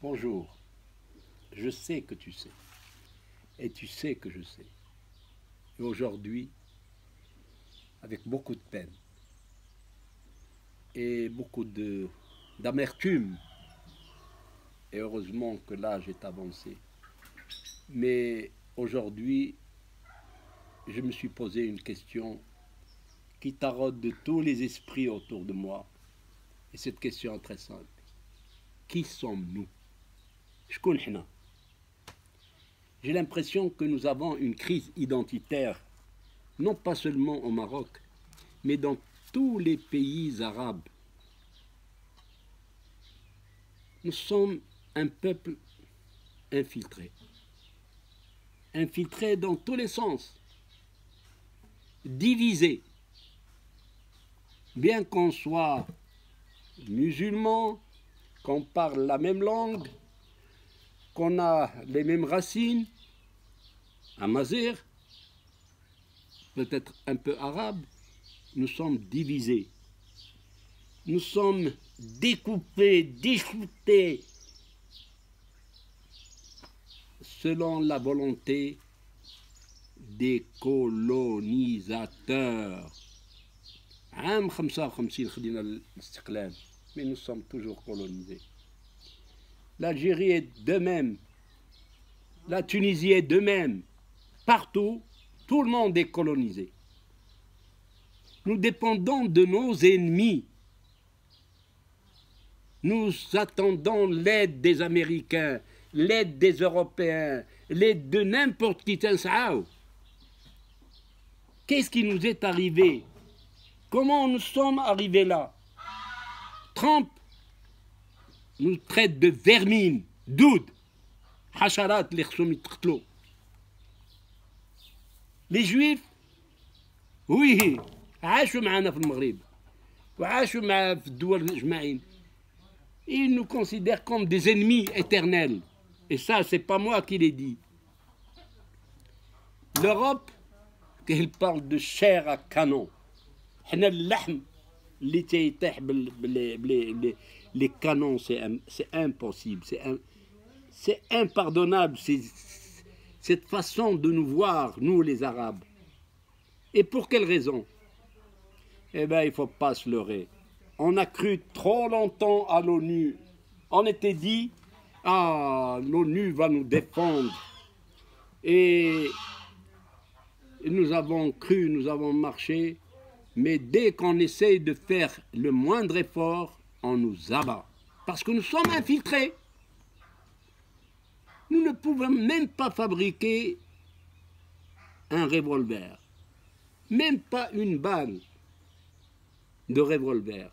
Bonjour, je sais que tu sais, et tu sais que je sais. Et aujourd'hui, avec beaucoup de peine et beaucoup d'amertume, et heureusement que l'âge est avancé, mais aujourd'hui, je me suis posé une question qui taraude de tous les esprits autour de moi. Et cette question est très simple. Qui sommes-nous? J'ai l'impression que nous avons une crise identitaire, non pas seulement au Maroc, mais dans tous les pays arabes. Nous sommes un peuple infiltré. Infiltré dans tous les sens. Divisé. Bien qu'on soit musulman, qu'on parle la même langue, qu'on a les mêmes racines, amazigh, peut-être un peu arabe, nous sommes divisés. Nous sommes découpés, déchiquetés selon la volonté des colonisateurs. عام 55 خدينا الاستقلال, mais nous sommes toujours colonisés. L'Algérie est de même, la Tunisie est de même. Partout, tout le monde est colonisé. Nous dépendons de nos ennemis. Nous attendons l'aide des Américains, l'aide des Européens, l'aide de n'importe qui. Qu'est-ce qui nous est arrivé? Comment nous sommes arrivés là? Trump nous traite de vermine, doud, hacharat, les Juifs, oui, عاشوا معنا في المغرب وعاشوا مع في الدول اجمعين. Ils nous considèrent comme des ennemis éternels. Et ça, c'est pas moi qui l'ai dit. L'Europe, qu'elle parle de chair à canon. حنا اللحم اللي تيطيح les canons, c'est impossible, c'est impardonnable, cette façon de nous voir, nous les Arabes. Et pour quelle raison? Eh bien, il ne faut pas se leurrer. On a cru trop longtemps à l'ONU. On était dit, ah, l'ONU va nous défendre. Et nous avons cru, nous avons marché, mais dès qu'on essaye de faire le moindre effort, on nous abat. Parce que nous sommes infiltrés. Nous ne pouvons même pas fabriquer un revolver. Même pas une balle de revolver.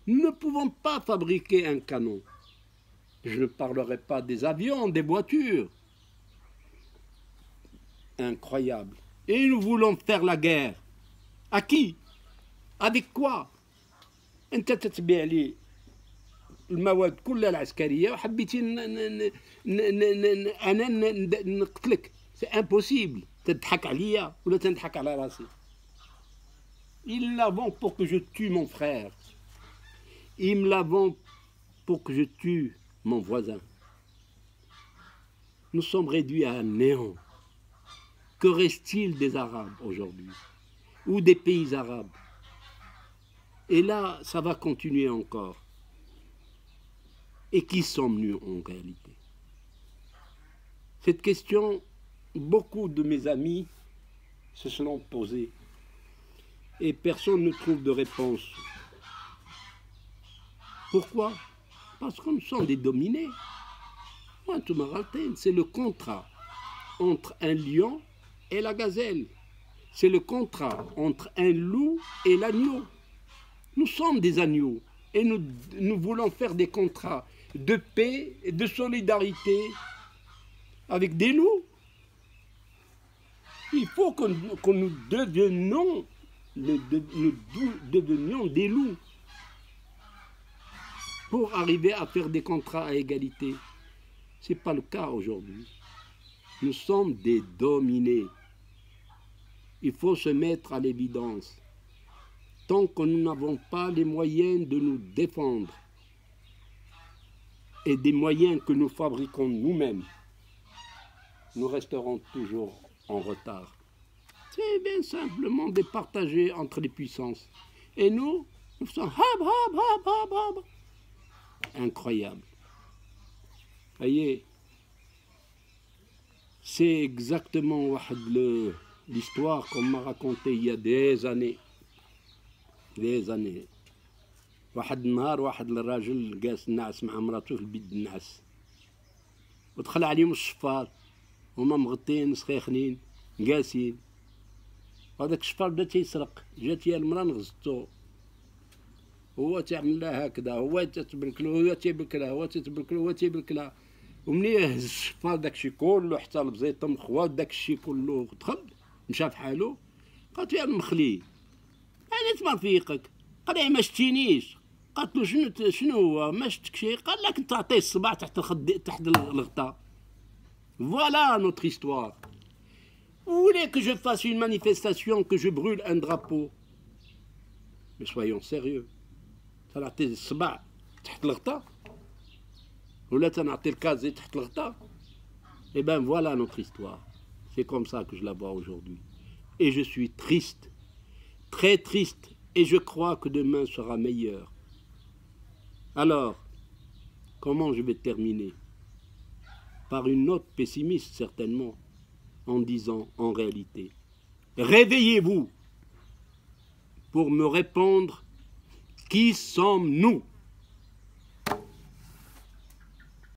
Nous ne pouvons pas fabriquer un canon. Je ne parlerai pas des avions, des voitures. Incroyable. Et nous voulons faire la guerre. À qui? Avec quoi? انت تتبيع لي المواد كلها العسكريه وحبيتي انا نقتلك. سي امبوسيبل. تضحك عليا ولا تنضحك على راسي؟ Ils l'avons pour que je tue mon frère. Ils me l'avons pour que je tue mon voisin. Nous sommes réduits à un néant. Que reste-t-il des Arabes aujourd'hui? Ou des pays arabes? Et là, ça va continuer encore. Et qui sommes-nous en réalité? Cette question, beaucoup de mes amis se sont posées. Et personne ne trouve de réponse. Pourquoi? Parce que nous sommes des dominés. C'est le contrat entre un lion et la gazelle. C'est le contrat entre un loup et l'agneau. Nous sommes des agneaux et nous voulons faire des contrats de paix et de solidarité avec des loups. Il faut que nous devenions des loups pour arriver à faire des contrats à égalité. Ce n'est pas le cas aujourd'hui. Nous sommes des dominés. Il faut se mettre à l'évidence. Tant que nous n'avons pas les moyens de nous défendre, et des moyens que nous fabriquons nous-mêmes, nous resterons toujours en retard. C'est bien simplement départager entre les puissances. Et nous faisons hab, hab, hab, hab, hab. Incroyable. Voyez, c'est exactement l'histoire qu'on m'a racontée il y a des années. Des années. واحد النهار واحد الراجل جالس ناعس مع مراته في البيت النعس ودخل عليهم الشفار هما مغطين سخيخنين جالسين هذاك الشفار بدا تيسرق جات هي المرا نغزتو هو تعمل لها هكذا هو تتبركلو هو تيبركلها هو تتبركلو هو تيبركلها ومني هز الشفار داكشي كله حتى البزيطه مخوا داكشي كله دخل مشى فحالو قالت يا المخلي انا تما فيقك قال لي ما شتينيش قالت له شنو هو ما شتك شي قال لك انت عطيه الصباع تحت تحت الغطاء. Voilà notre histoire. Vous voulez que je fasse une manifestation, que je brûle un drapeau? Mais soyons sérieux. تنعطي الصباع تحت الغطاء ولا تنعطي الكازي تحت الغطاء. Eh bien voilà notre histoire. C'est comme ça que je la vois aujourd'hui. Et je suis triste, très triste, et je crois que demain sera meilleur. Alors, comment je vais terminer? Par une note pessimiste certainement, en disant en réalité, réveillez-vous pour me répondre, qui sommes-nous?